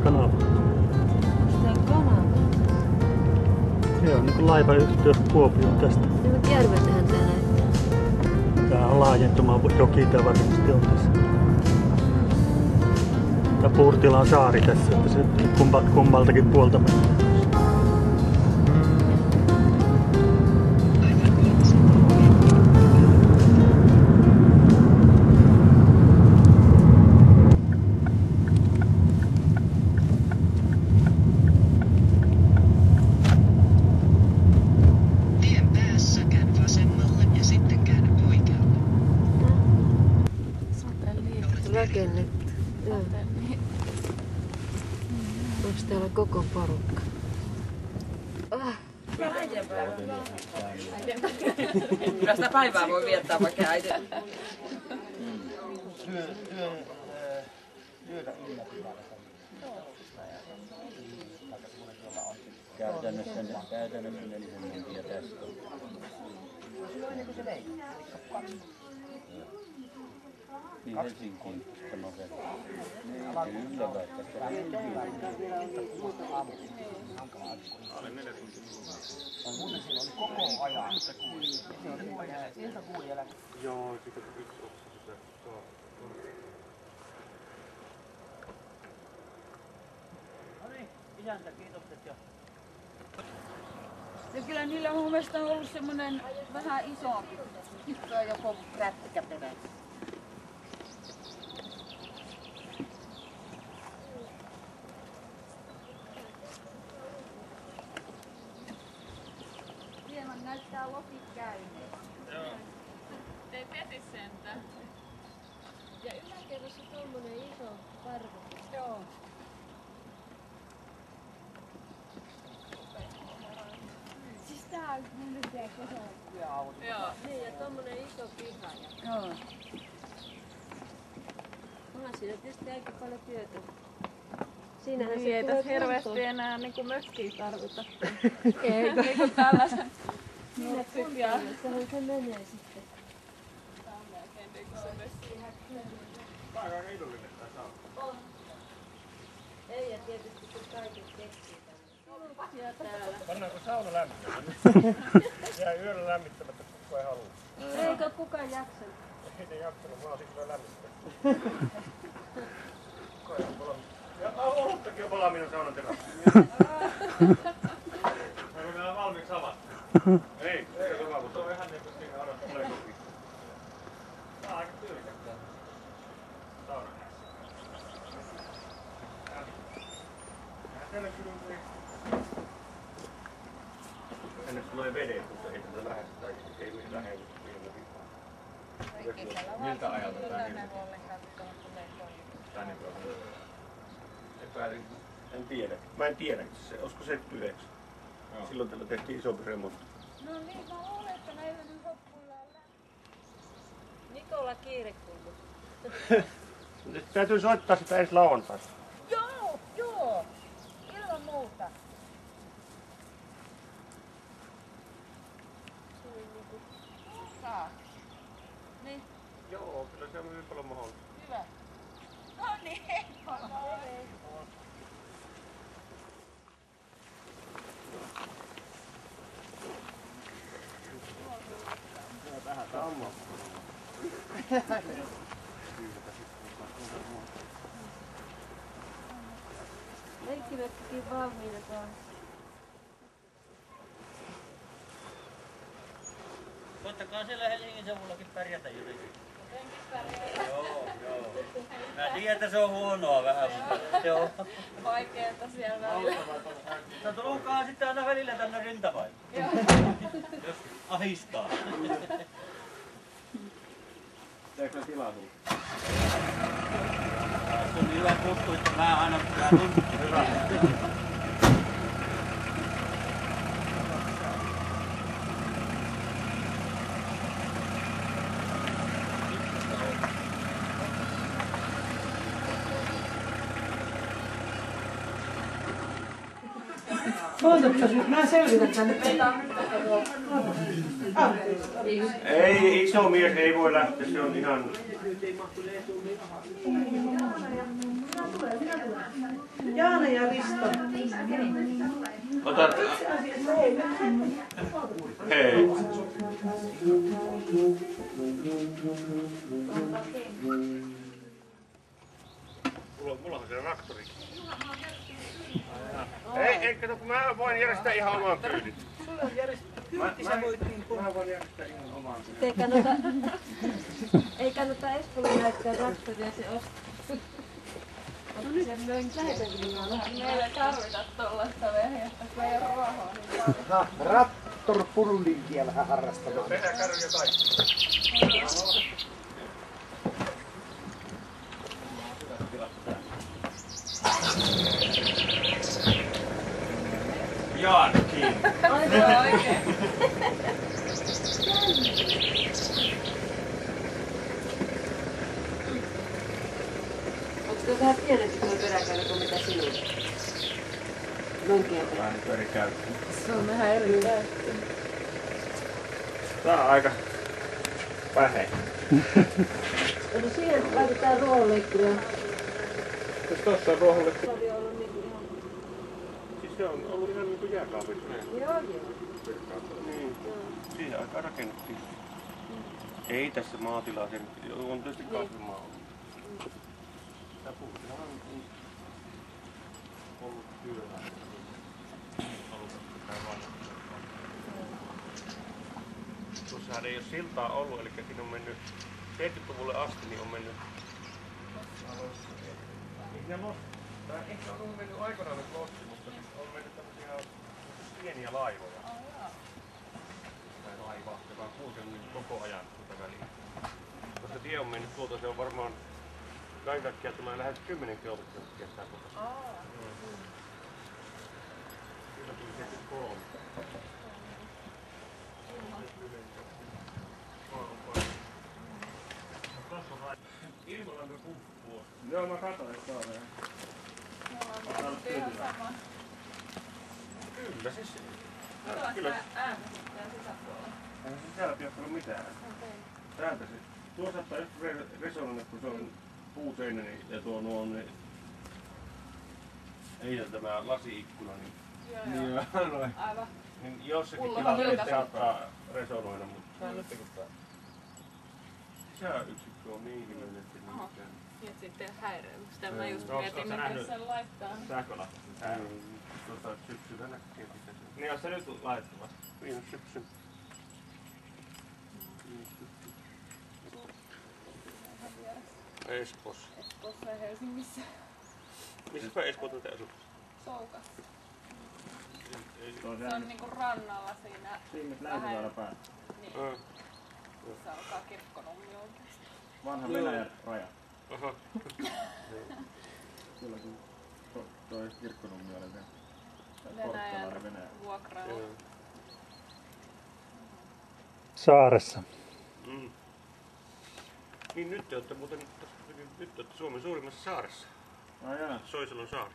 kanava. Tää on kanava. Joo, niin kuin laivayhtiö Kuopioon tästä. Niin järveltähän tää näyttää. Tää on laajentuma joki, tää varmasti on tässä. Tää Puurtilan saari tässä, että se kummaltakin puolta menee. Rakennettu. Joo. Onks täällä koko porukka? Kyllä sitä päivää voi viettää vaikka äiti. Käytännössä 4 minuuttia tästä. Niin Helsinkiin sanoo se. Kyllä vaikka sitä. Muuten siinä oli koko ajan. Iltakuun jälkeen. Joo, sitten yksi oksa se. No niin, isäntä, kiitokset jo. Ja kyllä niillä mun mielestä on ollut semmonen vähän isompi tyttö joku rätkä perässä. Hieman näyttää lokit käyneen. Joo. Ei peti sentään. Ja yläkerrassa tommonen iso parvi. Joo. Siis tää on mun nyt kesällä. Joo. Niin, ja tommonen iso piha. Joo. Onhan siinä tietysti aika paljon työtä. Siinähän Niin se ei tulee tässä hirveästi kuntoon. enää niinku mökkiä tarvita. Ei, Niinku tällaiset. siinä kuntoon, se menee sitten. Tää on melkein niinku se mökki. Aika edullinen tää saa. On. Ei, ja tietysti kun kaiket keksii tänne. Ja täällä. Pannaanko sauna lämmittämään? Jää yöllä lämmittämättä, kun kukaan ei halua. Eikö kukaan jaksanut? Ei ne jaksanut, mä olisin kyllä lämmittänyt. Kukaan ei ole valmiina. Ja oluttakin on valmiina saunan terassa. Onko täällä valmiiksi avattu? Ei, se on ihan niin kuin siinä odottaa tulee koki. Tää on aika tyylikäs tää sauna. Täällä kyllä ennen tulee vedet, mutta ei tätä lähde tai ei mitään lähde. Miltä ajalta tämä niin? En tiedä. Mä en tiedä, olisiko 79. Silloin tällä tehtiin isompi remontti. No niin, mä luulen, että näillä nyt hoppuillaan läpi. Nikola kiirekullu. Nyt täytyy soittaa sitä ensi lauantaista. Joo, joo. Ilman muuta. Saa. Niin. Joo, kyllä se on hyvin paljon mahdollista. Hyvä. No niin. Vähän sammaa. Leikkivettikin valmiina taas. Koittakaa siellä Helsingin seudullakin pärjätä jotenkin. Joo. Mä tiedän, että se on huonoa vähän, mutta joo. Vaikeeta siellä välillä. No tulkaa sitten aina välillä tänne rintavaille. Jos ahistaa. Teekö ne tilaisuus? Se on hyvä tuttu, että mä aina pitää tuntua. Hyvä. Mä selvitän tänne. Ei, iso mies ei voi lähteä, se on ihan... Jaana ja Risto. Otat. Hei. Mulla on siellä traktori. Ei, kato, kun mä voin järjestää ihan oman kyydin. Mä voin järjestää ihan oman kyydin. Ei kannata Espolle näyttää traktoria, se on. Meillä ei tarvita tollaista vehjettä, kun ei ole rahaa niin paljon. Raptor-pullinkia vähän harrastamaan. Peräkärry ja kaikki. Jaankin. Aivan oikein. Onko tuo vähän pienempi tuo peräkärry kuin mitä sinulla? Nonkien Vähän nyt eri käyttö. Se on vähän eri käyttö. Tää on aika vähe. Eli siihen laitetaan ruohonleikkuria. Jos tossa on ruohonleikkuria. Se oli ollut niinku ihan... Siis se on ollut ihan niinku jääkaapissa. Joo. Niin. Siihen aikaan rakennettiin. Ei tässä maatilaa, on tietysti kasvimaa ollut. Tää puhuttiin on ollut työllä. Tuossahan ei ole siltaa ollut, eli siinä on mennyt 70-luvulle asti, niin on mennyt... Ehkä on mennyt aikanaan nyt lossi, mutta on mennyt tämmöisiä pieniä laivoja. Tai laiva, joka on kulkenut koko ajan tuota väliin. Koska tie on mennyt tuolta, se on varmaan kaiken kaikkiaan tulee lähes 10 kilometriä kestää tuolta. Siinä tuli 73. Ilmalämpö pumppu. Joo, mä katsoin, että on Ihan sama. Kyllä siis. Kyllä. Äänestetään sisäpuolella. Ei se sisällä pitäisi olla mitään. Täältä se. Tuo saattaa just resonoida, kun se on puuseinä niin, ja tuo nuo on ei tämä lasi-ikkuna, niin, Joo. Aivan. niin jossakin Mulla on tilanteessa vilkas. saattaa resonoida, mutta sisäyksikkö on niin hyvin, että Aha. mikään. Niin, et siitä ei ole häiriöllä. Sitä mä just No, mietin, ootko sä miten nähnyt sen laittaa. sähkölasku? Tuossa syksyllä näkee mitä se. Niin jos se nyt laitettu vasta. Viime syksyn. Espoossa. Espoossa ja Helsingissä. Missä Espoota te asutte? Soukas. Ei. Se on niinku rannalla siinä. Siinä vähän- länsiväylä päällä. Niin. Se alkaa Kirkkonummi oikeesti. Vanha Joo. Venäjän raja. Aha. Kyllä kun toi Kirkkonummi oli vielä. Venäjän Venäjä. vuokrailla. Joo. Saaressa. Mm. Niin nyt te olette muuten nyt te olette Suomen suurimmassa saaressa. Ai jaa. Soisalon saari.